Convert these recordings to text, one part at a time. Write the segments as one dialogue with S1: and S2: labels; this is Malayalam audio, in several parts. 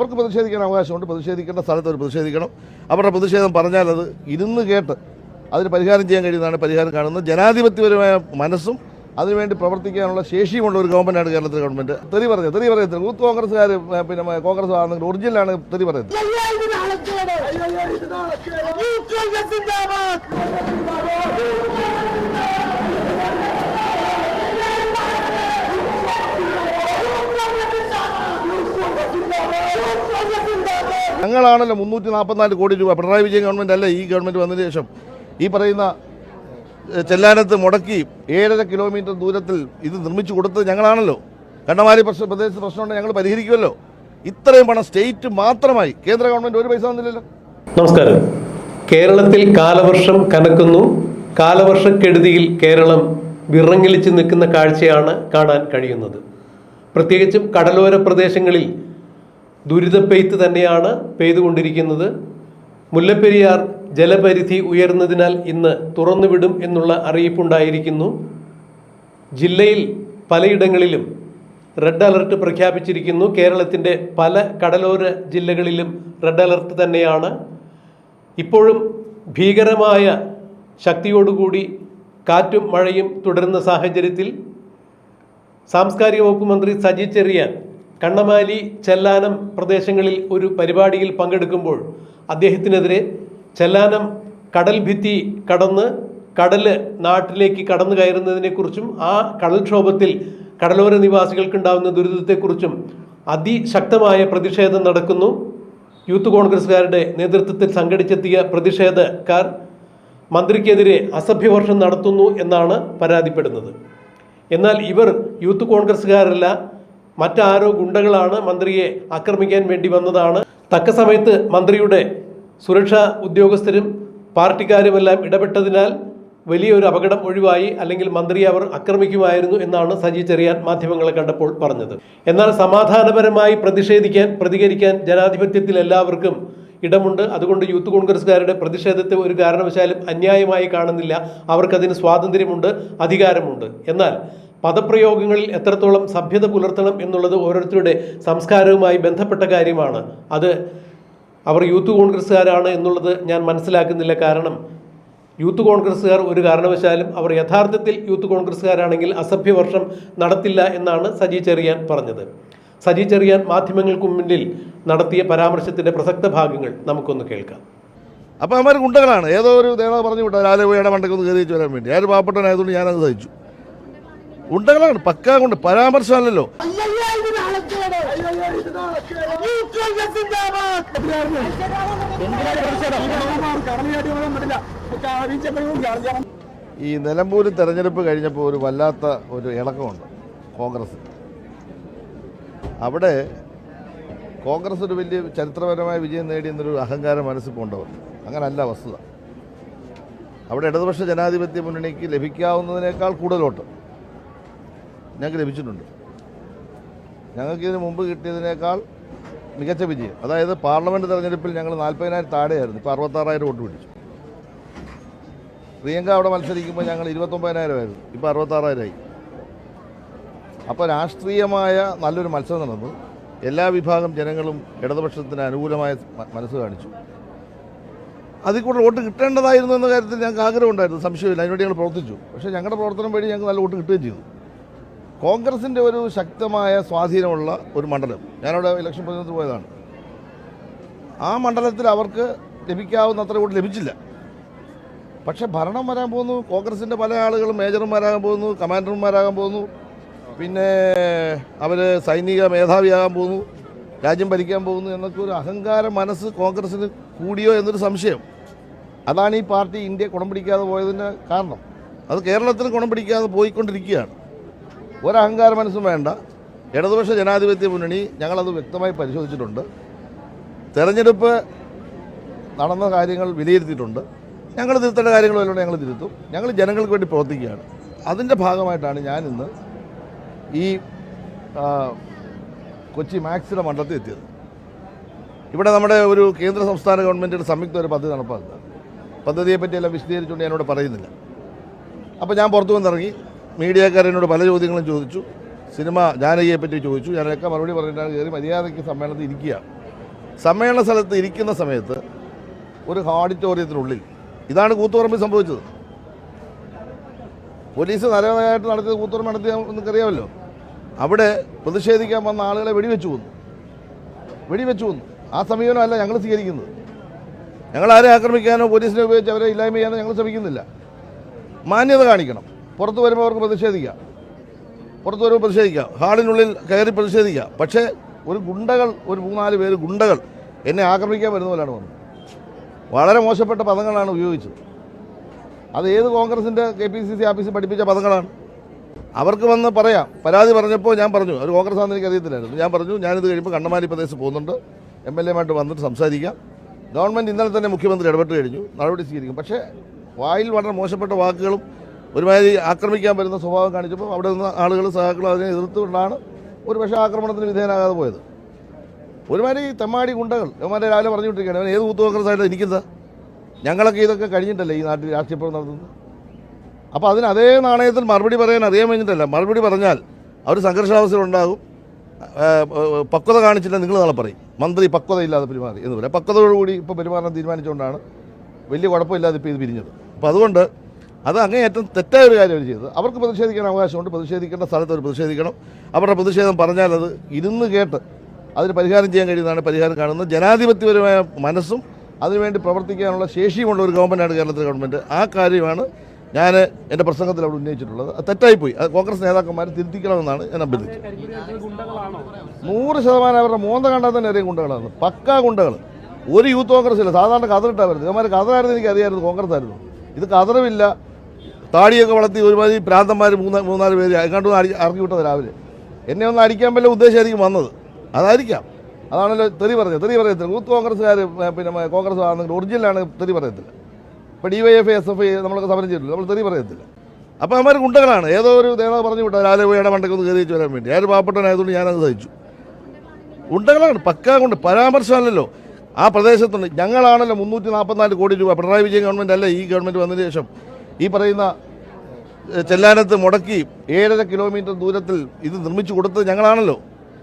S1: അവർക്ക് പ്രതിഷേധിക്കാൻ അവകാശമുണ്ട്. പ്രതിഷേധിക്കേണ്ട സ്ഥലത്ത് അവർ പ്രതിഷേധിക്കണം. അവരുടെ പ്രതിഷേധം പറഞ്ഞാൽ അത് ഇരുന്ന് കേട്ട് അതിന് പരിഹാരം ചെയ്യാൻ കഴിയുന്നതാണ് പരിഹാരം കാണുന്നത്. ജനാധിപത്യപരമായ മനസ്സും അതിനുവേണ്ടി പ്രവർത്തിക്കാനുള്ള ശേഷിയുമുള്ള ഒരു ഗവൺമെൻറ്റാണ് കേരളത്തിലെ ഗവൺമെൻറ്. തെറി പറയത്തില്ല. യൂത്ത് കോൺഗ്രസ്സുകാർ പിന്നെ കോൺഗ്രസ് ആണെങ്കിൽ ഒറിജിനലാണ് തെറി പറയുന്നത്. ഞങ്ങളാണല്ലോ 344 കോടി രൂപ പിണറായി വിജയൻ ഗവൺമെൻറ് അല്ല ഈ ഗവൺമെൻറ് വന്നതിന് ശേഷം ഈ പറയുന്ന ചെല്ലാനത്ത് മുടക്കി 7.5 കിലോമീറ്റർ ദൂരത്തിൽ ഇത് നിർമ്മിച്ചു കൊടുത്തത് ഞങ്ങളാണല്ലോ. കണ്ടമാലി പ്രദേശത്ത് പ്രശ്നമുണ്ട്, ഞങ്ങൾ പരിഹരിക്കുമല്ലോ. ഇത്രയും പണം സ്റ്റേറ്റ് മാത്രമായി കേന്ദ്ര ഗവൺമെൻറ് ഒരു പൈസ തന്നില്ലല്ലോ.
S2: നമസ്കാരം. കേരളത്തിൽ കാലവർഷം കനക്കുന്നു. കാലവർഷക്കെടുതിയിൽ കേരളം വിറങ്ങലിച്ച് നിൽക്കുന്ന കാഴ്ചയാണ് കാണാൻ കഴിയുന്നത്. പ്രത്യേകിച്ചും കടലോര പ്രദേശങ്ങളിൽ ദുരിതപ്പെയ്ത്ത് തന്നെയാണ് പെയ്തുകൊണ്ടിരിക്കുന്നത്. മുല്ലപ്പെരിയാർ ജലപരിധി ഉയർന്നതിനാൽ ഇന്ന് തുറന്നുവിടും എന്നുള്ള അറിയിപ്പുണ്ടായിരിക്കുന്നു. ജില്ലയിൽ പലയിടങ്ങളിലും റെഡ് അലർട്ട് പ്രഖ്യാപിച്ചിരിക്കുന്നു. കേരളത്തിൻ്റെ പല കടലോര ജില്ലകളിലും റെഡ് അലർട്ട് തന്നെയാണ്. ഇപ്പോഴും ഭീകരമായ ശക്തിയോടുകൂടി കാറ്റും മഴയും തുടരുന്ന സാഹചര്യത്തിൽ സാംസ്കാരിക വകുപ്പ് മന്ത്രി സജി ചെറിയാൻ കണ്ണമാലി ചെല്ലാനം പ്രദേശങ്ങളിൽ ഒരു പരിപാടിയിൽ പങ്കെടുക്കുമ്പോൾ അദ്ദേഹത്തിനെതിരെ ചെല്ലാനം കടൽ ഭിത്തി കടന്ന് കടല് നാട്ടിലേക്ക് കടന്നു കയറുന്നതിനെക്കുറിച്ചും ആ കടൽക്ഷോഭത്തിൽ കടലോര നിവാസികൾക്കുണ്ടാകുന്ന ദുരിതത്തെക്കുറിച്ചും അതിശക്തമായ പ്രതിഷേധം നടക്കുന്നു. യൂത്ത് കോൺഗ്രസ്സുകാരുടെ നേതൃത്വത്തിൽ സംഘടിച്ചെത്തിയ പ്രതിഷേധക്കാർ മന്ത്രിക്കെതിരെ അസഭ്യവർഷം നടത്തുന്നു എന്നാണ് പരാതിപ്പെടുന്നത്. എന്നാൽ ഇവർ യൂത്ത് കോൺഗ്രസ്സുകാരല്ല, മറ്റാരോ ഗുണ്ടകളാണ്, മന്ത്രിയെ ആക്രമിക്കാൻ വേണ്ടി വന്നതാണ്. തക്ക സമയത്ത് മന്ത്രിയുടെ സുരക്ഷാ ഉദ്യോഗസ്ഥരും പാർട്ടിക്കാരുമെല്ലാം ഇടപെട്ടതിനാൽ വലിയൊരു അപകടം ഒഴിവായി, അല്ലെങ്കിൽ മന്ത്രിയെ അവർ ആക്രമിക്കുമായിരുന്നു എന്നാണ് സജി ചെറിയാൻ മാധ്യമങ്ങളെ കണ്ടപ്പോൾ പറഞ്ഞത്. എന്നാൽ സമാധാനപരമായി പ്രതികരിക്കാൻ ജനാധിപത്യത്തിൽ എല്ലാവർക്കും ഇടമുണ്ട്. അതുകൊണ്ട് യൂത്ത് കോൺഗ്രസ്സുകാരുടെ പ്രതിഷേധത്തെ ഒരു കാരണവശാലും അന്യായമായി കാണുന്നില്ല. അവർക്കതിന് സ്വാതന്ത്ര്യമുണ്ട്, അധികാരമുണ്ട്. എന്നാൽ പദപ്രയോഗങ്ങളിൽ എത്രത്തോളം സഭ്യത പുലർത്തണം എന്നുള്ളത് ഓരോരുത്തരുടെ സംസ്കാരവുമായി ബന്ധപ്പെട്ട കാര്യമാണ്. അത് അവർ യൂത്ത് കോൺഗ്രസ്സുകാരാണ് എന്നുള്ളത് ഞാൻ മനസ്സിലാക്കുന്നില്ല. കാരണം യൂത്ത് കോൺഗ്രസ്സുകാർ ഒരു കാരണവശാലും അവർ യഥാർത്ഥത്തിൽ യൂത്ത് കോൺഗ്രസ്സുകാരാണെങ്കിൽ അസഭ്യവർഷം നടത്തില്ല എന്നാണ് സജി ചെറിയാൻ പറഞ്ഞത്. സജി ചെറിയാൻ മാധ്യമങ്ങൾക്ക് മുന്നിൽ നടത്തിയ പരാമർശത്തിൻ്റെ പ്രസക്ത ഭാഗങ്ങൾ നമുക്കൊന്ന് കേൾക്കാം.
S1: അപ്പോൾ അവന്മാർ ഗുണ്ടകളാണ്. ഏതോ ഒരു നേതാവ് പറഞ്ഞു വിട്ടാൽ ആലുവയുടെ മണ്ടയ്ക്കൊന്ന് കയറി വെച്ച് വരാൻ വേണ്ടി. ഞാൻ പാവപ്പെട്ടനായതുകൊണ്ട് ഞാനത് സഹിച്ചു. ഗുണ്ടകളാണ്, പക്കാ കൊണ്ട് പരാമർശമല്ലല്ലോ. ഈ നിലമ്പൂർ തെരഞ്ഞെടുപ്പ് കഴിഞ്ഞപ്പോൾ ഒരു വല്ലാത്ത ഒരു ഇളക്കമുണ്ട് കോൺഗ്രസ്. അവിടെ കോൺഗ്രസ് ഒരു വലിയ ചരിത്രപരമായ വിജയം നേടിയെന്നൊരു അഹങ്കാരം മനസ്സിൽ കൊണ്ടവർ. അങ്ങനല്ല വസ്തുത. അവിടെ ഇടതുപക്ഷ ജനാധിപത്യ മുന്നണിക്ക് ലഭിക്കാവുന്നതിനേക്കാൾ കൂടുതൽ വോട്ട് ഞങ്ങൾക്ക് ലഭിച്ചിട്ടുണ്ട്. ഞങ്ങൾക്കിതിന് മുമ്പ് കിട്ടിയതിനേക്കാൾ മികച്ച വിജയം. അതായത് പാർലമെൻറ്റ് തെരഞ്ഞെടുപ്പിൽ ഞങ്ങൾ 40,000 താഴെയായിരുന്നു. ഇപ്പോൾ 66,000 വോട്ട് പിടിച്ചു. പ്രിയങ്ക അവിടെ മത്സരിക്കുമ്പോൾ ഞങ്ങൾ 29,000 ആയിരുന്നു. ഇപ്പോൾ 66,000 അപ്പോൾ രാഷ്ട്രീയമായ നല്ലൊരു മത്സരം നടന്നു. എല്ലാ വിഭാഗം ജനങ്ങളും ഇടതുപക്ഷത്തിന് അനുകൂലമായ മനസ്സ് കാണിച്ചു. അതിൽ കൂടുതൽ വോട്ട് കിട്ടേണ്ടതായിരുന്നു എന്ന കാര്യത്തിൽ ഞങ്ങൾക്ക് ആഗ്രഹമുണ്ടായിരുന്നു, സംശയമില്ല. അതിനുവേണ്ടി ഞങ്ങൾ പ്രവർത്തിച്ചു. പക്ഷേ ഞങ്ങളുടെ പ്രവർത്തനം വഴി ഞങ്ങൾക്ക് നല്ല വോട്ട് കിട്ടുകയും ചെയ്തു. കോൺഗ്രസിൻ്റെ ഒരു ശക്തമായ സ്വാധീനമുള്ള ഒരു മണ്ഡലം, ഞാനവിടെ ഇലക്ഷൻ പ്രചരണത്തിൽ പോയതാണ്. ആ മണ്ഡലത്തിൽ അവർക്ക് ലഭിക്കാവുന്ന അത്ര വോട്ട് ലഭിച്ചില്ല. പക്ഷേ ഭരണം വരാൻ പോകുന്നു. കോൺഗ്രസിൻ്റെ പല ആളുകളും മേജർമാരാകാൻ പോകുന്നു, കമാൻഡർമാരാകാൻ പോകുന്നു. പിന്നെ അവർ സൈനിക മേധാവിയാകാൻ പോകുന്നു, രാജ്യം ഭരിക്കാൻ പോകുന്നു എന്നൊക്കെ ഒരു അഹങ്കാര മനസ്സ് കോൺഗ്രസ്സിന് കൂടിയോ എന്നൊരു സംശയം. അതാണ് ഈ പാർട്ടി ഇന്ത്യ ഗുണം പിടിക്കാതെ പോയതിൻ്റെ കാരണം. അത് കേരളത്തിന് ഗുണം പിടിക്കാതെ പോയിക്കൊണ്ടിരിക്കുകയാണ്. ഒരഹങ്കാര മനസ്സും വേണ്ട. ഇടതുപക്ഷ ജനാധിപത്യ മുന്നണി ഞങ്ങളത് വ്യക്തമായി പരിശോധിച്ചിട്ടുണ്ട്. തെരഞ്ഞെടുപ്പ് നടന്ന കാര്യങ്ങൾ വിലയിരുത്തിയിട്ടുണ്ട്. ഞങ്ങൾ തിരുത്തേണ്ട കാര്യങ്ങൾ വല്ലതുകൊണ്ട് ഞങ്ങൾ തിരുത്തും. ഞങ്ങൾ ജനങ്ങൾക്ക് വേണ്ടി പ്രവർത്തിക്കുകയാണ്. അതിൻ്റെ ഭാഗമായിട്ടാണ് ഞാനിന്ന് ഈ കൊച്ചി മാക്സിലെ മണ്ഡലത്തിൽ എത്തിയത്. ഇവിടെ നമ്മുടെ ഒരു കേന്ദ്ര സംസ്ഥാന ഗവൺമെൻറ്റിൻ്റെ സംയുക്ത ഒരു പദ്ധതി നടപ്പാക്കുക. പദ്ധതിയെപ്പറ്റിയെല്ലാം വിശദീകരിച്ചുകൊണ്ട് ഞാനിവിടെ പറയുന്നില്ല. അപ്പോൾ ഞാൻ പുറത്തു വന്നിറങ്ങി. മീഡിയക്കാരെന്നോട് പല ചോദ്യങ്ങളും ചോദിച്ചു. സിനിമ ജാനകിയെപ്പറ്റി ചോദിച്ചു. ഞാനൊക്കെ മറുപടി പറഞ്ഞിട്ടാണ് കയറി മര്യാദയ്ക്ക് സമ്മേളനത്തിൽ ഇരിക്കുക. സമ്മേളന സ്ഥലത്ത് ഇരിക്കുന്ന സമയത്ത് ഒരു ഓഡിറ്റോറിയത്തിനുള്ളിൽ ഇതാണ് കൂത്തുപറമ്പിൽ സംഭവിച്ചത്. പോലീസ് നരവനായിട്ട് നടത്തിയത് കൂത്തുപറമ്പ് നടത്തിയ നിങ്ങൾക്കറിയാമല്ലോ. അവിടെ പ്രതിഷേധിക്കാൻ വന്ന ആളുകളെ വെടിവെച്ചു കൊന്നു. ആ സമീപനമല്ല ഞങ്ങൾ സ്വീകരിക്കുന്നത്. ഞങ്ങൾ ആരെ ആക്രമിക്കാനോ പോലീസിനെ ഉപയോഗിച്ച് അവരെ ഇല്ലായ്മ ചെയ്യാനോ ഞങ്ങൾ ശ്രമിക്കുന്നില്ല. മാന്യത കാണിക്കണം. പുറത്ത് വരുമ്പോൾ അവർക്ക് പ്രതിഷേധിക്കാം, ഹാളിനുള്ളിൽ കയറി പ്രതിഷേധിക്കാം. പക്ഷേ ഒരു 3-4 പേര് ഗുണ്ടകൾ എന്നെ ആക്രമിക്കാൻ വരുന്ന പോലെയാണ് വന്നത്. വളരെ മോശപ്പെട്ട പദങ്ങളാണ് ഉപയോഗിച്ചത്. അത് ഏത് കോൺഗ്രസിൻ്റെ KPCC ആഫീസിൽ പഠിപ്പിച്ച പദങ്ങളാണ്. അവർക്ക് വന്ന് പറയാം. പരാതി പറഞ്ഞപ്പോൾ ഞാൻ പറഞ്ഞു, ഒരു കോൺഗ്രസ് ആണെന്ന് എനിക്ക് അറിയത്തില്ലായിരുന്നു. ഞാൻ പറഞ്ഞു, ഞാനിത് കഴിയുമ്പോൾ കണ്ണമാലി പ്രദേശത്ത് പോകുന്നുണ്ട്, MLA-മായിട്ട് വന്നിട്ട് സംസാരിക്കാം. ഗവൺമെൻറ് ഇന്നലെ തന്നെ മുഖ്യമന്ത്രി ഇടപെട്ട് കഴിഞ്ഞു, നടപടി സ്വീകരിക്കും. പക്ഷേ വായിൽ വളരെ മോശപ്പെട്ട വാക്കുകളും ഒരുമാതിരി ആക്രമിക്കാൻ വരുന്ന സ്വഭാവം കാണിച്ചപ്പോൾ അവിടെ നിന്ന് ആളുകൾ സഹാക്കളും അതിനെ എതിർത്തുകൊണ്ടാണ് ഒരു പക്ഷേ ആക്രമണത്തിന് വിധേയനാകാതെ പോയത്. ഒരുമാതിരി തെമ്മാടി ഗുണ്ടകൾ ഇവന്മാരെ രാവിലെ പറഞ്ഞുകൊണ്ടിരിക്കുകയാണ്. അവൻ ഏത് കൂത്ത് കോൺഗ്രസ്സായിട്ട് ഇരിക്കുന്നത്? ഞങ്ങളൊക്കെ ഇതൊക്കെ കഴിഞ്ഞിട്ടല്ലേ ഈ നാട്ടിൽ രാഷ്ട്രീയപ്രവർത്തനം നടത്തുന്നത്. അപ്പോൾ അതിന് അതേ നാണയത്തിൽ മറുപടി പറയാൻ അറിയാൻ കഴിഞ്ഞിട്ടല്ല. മറുപടി പറഞ്ഞാൽ അവർ സംഘർഷാവസ്ഥയിലുണ്ടാകും. പക്വത കാണിച്ചില്ല നിങ്ങൾ നാളെ പറയും മന്ത്രി പക്വതയില്ലാതെ പെരുമാറി എന്ന് പറയാം. പക്വതയോടുകൂടി ഇപ്പോൾ പെരുമാറാൻ തീരുമാനിച്ചുകൊണ്ടാണ് വലിയ കുഴപ്പമില്ലാതെ ഇപ്പോൾ ഇത് പിരിഞ്ഞത്. അപ്പോൾ അതുകൊണ്ട് അത് അങ്ങേയറ്റം തെറ്റായ ഒരു കാര്യം അവർ ചെയ്തത്. അവർക്ക് പ്രതിഷേധിക്കാൻ അവകാശമുണ്ട്. പ്രതിഷേധിക്കേണ്ട സ്ഥലത്ത് അവർ പ്രതിഷേധിക്കണം. അവരുടെ പ്രതിഷേധം പറഞ്ഞാൽ അത് ഇരുന്ന് കേട്ട് അതിന് പരിഹാരം ചെയ്യാൻ കഴിയുന്നതാണ് പരിഹാരം കാണുന്നത്. ജനാധിപത്യപരമായ മനസ്സും അതിനുവേണ്ടി പ്രവർത്തിക്കാനുള്ള ശേഷിയുമുള്ള ഒരു ഗവൺമെൻറ്റാണ് കേരളത്തിലെ ഗവൺമെൻറ്. ആ കാര്യമാണ് ഞാൻ എൻ്റെ പ്രസംഗത്തിൽ അവിടെ ഉന്നയിച്ചിട്ടുള്ളത്. അത് തെറ്റായിപ്പോയി. അത് കോൺഗ്രസ് നേതാക്കന്മാർ തിരുത്തിക്കണമെന്നാണ് ഞാൻ അഭ്യർത്ഥിച്ചത്. 100% അവരുടെ മോന്ത കണ്ടാൽ തന്നെ അറിയാം ഗുണ്ടകളാണ്, പക്കാ ഗുണ്ടകൾ. ഒരു യൂത്ത് കോൺഗ്രസ്സില്ല. സാധാരണ കതറിട്ടാണ് വരുന്നത്. ഇവന്മാർ കതറായിരുന്നു എനിക്ക് അറിയാമായിരുന്നു, കോൺഗ്രസ് ആയിരുന്നു. ഇത് കതറുമില്ല. താടിയൊക്കെ വളർത്തി ഒരുമാതിരി പ്രാന്തന്മാർ 3-4 പേര് എങ്ങോട്ടും ഇറക്കി വിട്ടത് രാവിലെ. എന്നെ ഒന്ന് അടിക്കാൻ വല്ല ഉദ്ദേശമായിരിക്കും വന്നത്, അതായിരിക്കാം. അതാണല്ലോ തെറി പറയത്തില്ല. യൂത്ത് കോൺഗ്രസ്സുകാർ പിന്നെ കോൺഗ്രസ് ആണെങ്കിൽ ഒറിജിനലാണ് തെറി പറയത്തില്ല. ഇപ്പോൾ DYFI SFI നമ്മളൊക്കെ സമരം ചെയ്തിട്ടില്ല, നമ്മൾ തെറി പറയത്തില്ല. അപ്പോൾ അവന്മാർ ഗുണ്ടകളാണ്. ഏതോ ഒരു നേതാവ് പറഞ്ഞു വിട്ടാൽ രാവിലെ പോയുടെ മണ്ടയ്ക്ക് ഒന്ന് കയറി വെച്ച് വരാൻ വേണ്ടി. ഞാൻ പാവപ്പെട്ടവനായതുകൊണ്ട് ഞാനത് സഹിച്ചു. ഗുണ്ടകളാണ്, പക്കാ കൊണ്ട് പരാമർശമല്ലല്ലോ. ആ പ്രദേശത്തുണ്ട്. ഞങ്ങളാണല്ലോ 344 കോടി രൂപ പിണറായി വിജയൻ ഗവൺമെൻറ് അല്ല ഈ ഗവൺമെൻറ് വന്നതിന് ശേഷം ഈ പറയുന്ന ചെല്ലാനത്ത് മുടക്കി 7.5 കിലോമീറ്റർ ദൂരത്തിൽ ഇത് നിർമ്മിച്ചു കൊടുത്തത് ഞങ്ങളാണല്ലോ.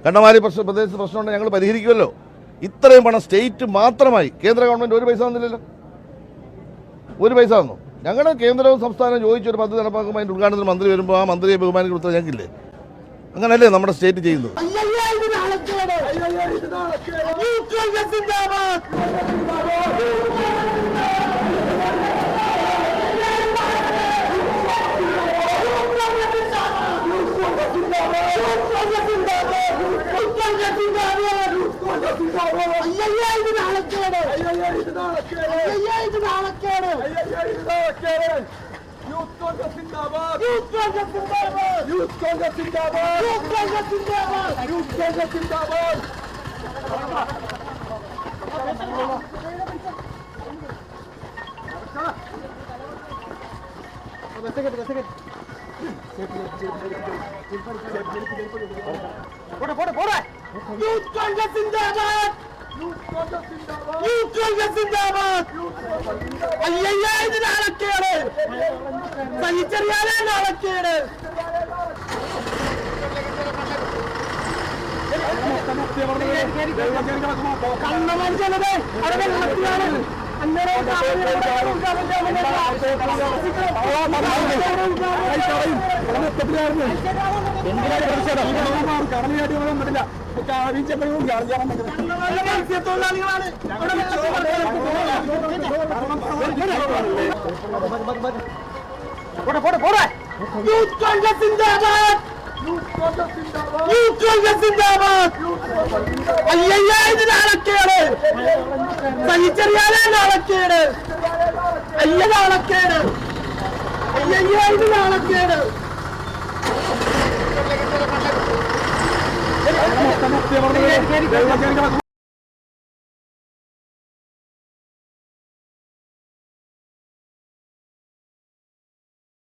S1: കണ്ണമാലി പ്രദേശത്ത് പ്രശ്നമുണ്ട്, ഞങ്ങൾ പരിഹരിക്കുമല്ലോ. ഇത്രയും പണം സ്റ്റേറ്റ് മാത്രമായി കേന്ദ്ര ഗവൺമെൻറ് ഒരു പൈസ തന്നില്ലല്ലോ. ഒരു പൈസ തന്നു. ഞങ്ങളുടെ കേന്ദ്രവും സംസ്ഥാനവും ചോദിച്ചൊരു പദ്ധതി നടപ്പാക്കുമ്പോൾ അതിൻ്റെ ഉദ്ഘാടനത്തിന് മന്ത്രി വരുമ്പോൾ ആ മന്ത്രിയെ ബഹുമാനിക്കുന്ന ഉത്തരം ഞങ്ങൾക്കില്ലേ? അങ്ങനെയല്ലേ നമ്മുടെ സ്റ്റേറ്റ് ചെയ്യുന്നത്.